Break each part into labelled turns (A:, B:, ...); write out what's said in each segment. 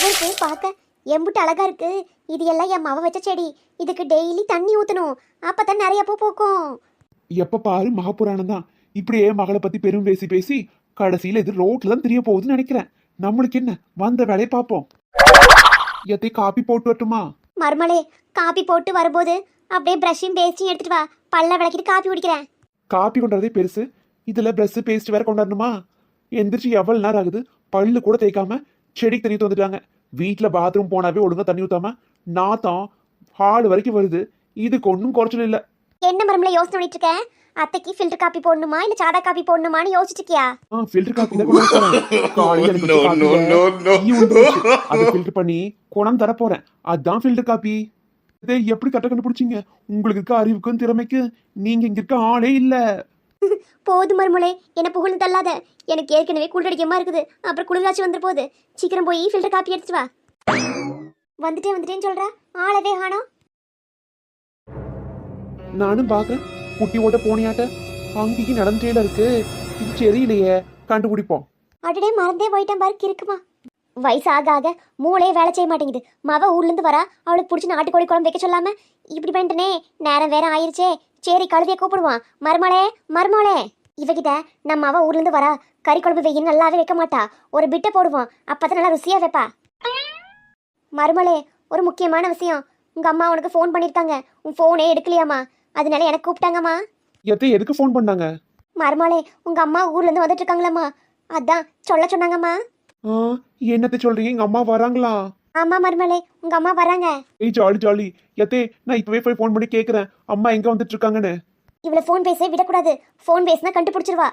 A: இருக்கு பார்க்க எம்புட்டு அழகா இருக்கு. இது எல்லாம் என் மாவ வச்ச செடி. இதுக்கு டெய்லி தண்ணி ஊத்தணும், அப்பதான் நிறைய பூ பூக்கும்.
B: எப்ப பாரு மகாபுராணம் தான். இப்படியே மகளை பத்தி பெரும் பேசி பேசி கடைசியில இது ரோட்ல தான் தெரிய போகுதுன்னு நினைக்கிறேன். நம்மளுக்கு என்ன, வந்த வேலையை பார்ப்போம். எத்தை காப்பி போட்டு வரட்டுமா?
A: மருமலே, காப்பி போட்டு வரும்போது அப்படியே பிரஷையும் பேஸ்டையும் எடுத்துட்டு வா. பல்ல விளக்கிட்டு காப்பி குடிக்கிறேன்.
B: காப்பி கொண்டாடுறதே பெருசு, இதுல பிரஷ் பேஸ்ட் வேற கொண்டாடணுமா? எந்திரிச்சு எவ்வளவு நேரம் ஆகுது, பல்லு கூட தேய்க்காம செடிக்கு தண்ணி வந்துட்டாங்க. வீட்டுல பாத்ரூம் போனாவே ஒழுங்கா தண்ணி ஊத்தாம நாத்தம் ஹால் வரைக்கும் வருது. இதுக்கு ஒன்றும் குறைச்சல் இல்ல.
A: என்ன மருமலை யோசனை பண்ணிட்டு இருக்கேன்? அத்தைக்கு ஃபில்டர் காப்பி போடணுமா இல்ல சாதா காப்பி போடணுமான்னு யோசிச்சுட்டு இருக்கியா?
B: ஃபில்டர் காப்பி தான் கொண்டு வரேன். காலையில எனக்கு காப்பி வந்துருச்சு. அதை ஃபில்டர் பண்ணி குணம் தர போறேன். அதான் ஃபில்டர் காப்பி. இதை எப்படி கட்ட கண்டுபிடிச்சிங்க? உங்களுக்கு இருக்க அறிவுக்கும் திறமைக்கு நீங்க இங்க இருக்க ஆளே இல்ல.
A: போது மருமலை, என்ன புகழ்ந்து தள்ளாத. எனக்கு ஏற்கனவே குளிரடிக்கமா இருக்குது, அப்புறம் குளிராச்சு வந்துரு போகுது. சீக்கிரம் போய் ஃபில்டர் காப்பி எடுத்துட்டு வா. வந்துட்டேன்னு சொல்ற, ஆளவே காணோம்.
B: நானும் பார்க்க குட்டி ஓட்ட போனியாட்ட அங்கேயும் நடந்துட்டே இருக்கு. இது சரியில்லையே, கண்டுபிடிப்போம்.
A: அடடே, மறந்தே போயிட்டேன் பாரு, இருக்குமா? வயசு ஆக ஆக மூளையே வேலை செய்ய மாட்டேங்குது. மவ ஊர்ல இருந்து வரா, அவளுக்கு பிடிச்சி நாட்டுக்கோழி குழம்பு வைக்க சொல்லாம இப்படி பண்ணிட்டனே. நேரம் வேற ஆயிருச்சே. சரி, கழுதைய கூப்பிடுவான். மருமோளே இவகிட்ட நம்ம அவ ஊர்ல இருந்து வரா, கறி குழம்பு வைக்கணும் நல்லாவே வைக்க மாட்டா. ஒரு பிட்டை போடுவோம், அப்பதான் நல்லா ருசியா வைப்பா. மருமலே, ஒரு முக்கியமான விஷயம். உங்க அம்மா உனக்கு ஃபோன் பண்ணிருக்காங்க. உன் ஃபோனே எடுக்கலையாமா, அதனால எனக்கு கூப்பிட்டாங்கம்மா.
B: எதுக்கு ஃபோன் பண்ணாங்க?
A: மருமலே, உங்க அம்மா ஊர்ல இருந்து வந்துட்டு இருக்காங்களாம்மா, அதான் சொல்ல சொன்னாங்கம்மா.
B: என்னத்தை சொல்றீங்க? எங்க அம்மா வராங்களா?
A: ஆமா மருமலே, உங்க அம்மா வராங்க.
B: ஏய் ஜாலி. நான் இப்பவே போய் ஃபோன் பண்ணி கேக்குறேன், அம்மா எங்க வந்துட்டு இருக்காங்கன்னு.
A: இவளை ஃபோன் பேச விடக்கூடாது. ஃபோன் பேசினா கண்டுபிடிச்சிருவா.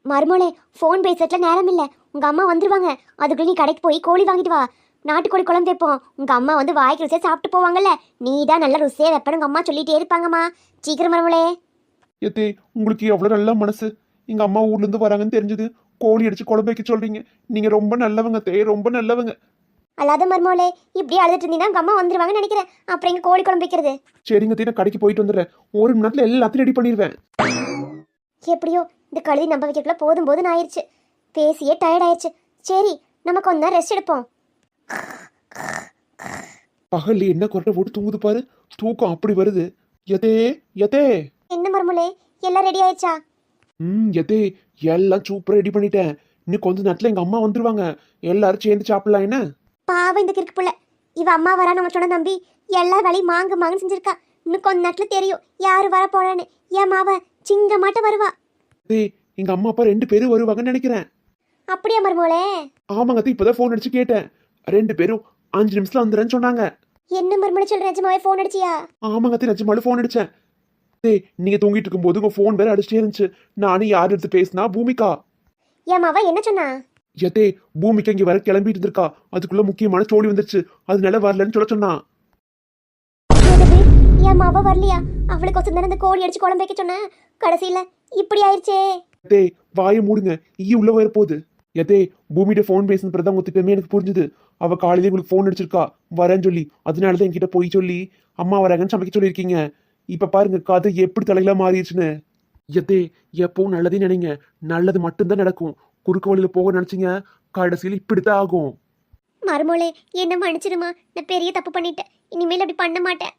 A: மருமலே, ஃபோன் பேசல நேரம் இல்ல. உங்க அம்மா வந்துருவாங்க. அதுக்குள்ள நீ கடைக்கு போய் கோழி வாங்கிட்டு வா. நாட்டுக்கோழி குழம்பு வைப்போம். உங்க அம்மா வந்து வாய்க்கு ருசியா சாப்பிட்டு போவாங்கல்ல. நீ தான் நல்ல ருசியா வைப்பேன்னு உங்க அம்மா சொல்லிட்டே இருப்பாங்கம்மா. சீக்கிரம் மருமலே.
B: உங்களுக்கு எவ்வளவு நல்ல மனசு. எங்க அம்மா ஊர்ல இருந்து வராங்கன்னு தெரிஞ்சது கோழி அடிச்சு குழம்பு வைக்க சொல்றீங்க. நீங்க ரொம்ப நல்லவங்க ரொம்ப நல்லவங்க.
A: அல்லாத மருமலே, இப்படியே அழுதுட்டு இருந்தீங்கன்னா உங்க அம்மா வந்துருவாங்கன்னு நினைக்கிறேன். அப்புறம் எங்க கோழி குழம்பு வைக்கிறது?
B: சரிங்க நான் கடைக்கு போயிட்டு வந்துடுறேன். ஒரு மணி நேரத்துல எல்லாத்தையும் ரெடி பண்ணிடுவேன்.
A: எப்படியோ இந்த கழுதி நம்ப வைக்கிறதுக்குள்ள போதும் ஆயிடுச்சு. பேசியே டயர்ட் ஆயிடுச்சு. சரி, நம்ம கொஞ்ச நேரம் ரெஸ்ட் எடுப்போம்.
B: பகல்ல என்ன கொரட்டை போட்டு தூங்குது பாரு. தூக்கம் அப்படி வருது.
A: என்ன மருமலே, எல்லாம் ரெடி ஆயிடுச்சா?
B: எல்லாம் சூப்பரா ரெடி பண்ணிட்டேன். இன்னும் கொஞ்ச நேரத்துல எங்க அம்மா வந்துருவாங்க. எல்லாரும் சேர்ந்து சாப்பிடலாம். என்ன
A: பாவம் இந்த கிறுக்கு புள்ள. இவ அம்மா வரா நம்ம சொன்ன நம்பி எல்லா வேலையும் மாங்கு செஞ்சிருக்கா. இன்னும் கொஞ்ச நேரத்துல தெரியும் யாரு வர போறான்னு. என் மாவ சிங்க மாட்ட வருவா.
B: எங்க அம்மா அப்பா 2 பேரும் வருவாங்கன்னு நினைக்கிறேன்.
A: அப்படியா மருமோளே?
B: ஆமாங்க, இப்பதான் போன் அடிச்சு கேட்டேன். 2 பேரும் 5 நிமிஷத்துல வந்துறேன்னு சொன்னாங்க.
A: என்ன மருமலை சொல்ற, நிஜமாவே போன் அடிச்சியா?
B: ஆமாங்க, நிஜமாவே போன் அடிச்சேன். நீங்க தூங்கிட்டு இருக்கும் போது உங்க போன் வேற அடிச்சிட்டே இருந்துச்சு. நானும் யார் எடுத்து பேசினா பூமிகா.
A: என் மாவ என்ன சொன்னா?
B: பூமிக்கு இங்க வர கிளம்பிட்டு இருந்திருக்கா. அதுக்குள்ள முக்கியமான சோழி வந்துருச்சு, அதனால வரலன்னு சொல்ல சொன்னா.
A: என் மாவ வரலையா? அவளுக்கு ஒசு நேரம் இந்த கோழி அடிச்சு குழம்பு வைக்க சொன்ன, கடைசியில இப்படி ஆயிடுச்சே.
B: வாயை மூடுங்க, உள்ள வர போகுது. பூமியிட்ட போன் பேசின பிறகு உங்க திட்டமே எனக்கு புரிஞ்சுது. அவ காலையில உங்களுக்கு போன் அடிச்சிருக்கா வரேன்னு சொல்லி. அதனாலதான் என்கிட்ட போய் சொல்லி அம்மா வராங்கன்னு சமைக்க சொல்லியிருக்கீங்க. இப்ப பாருங்க கதை எப்படி தலைகளா மாறிடுச்சுன்னு. எப்பவும் நல்லதே நினைங்க, நல்லது மட்டும்தான் நடக்கும். குறுக்கு வழியில போக நினைச்சீங்க, கடைசியில் இப்படித்தான் ஆகும்.
A: மருமோளே, என்ன மன்னிச்சிருமா, நான் பெரிய தப்பு பண்ணிட்டேன். இனிமேல் அப்படி பண்ண மாட்டேன்.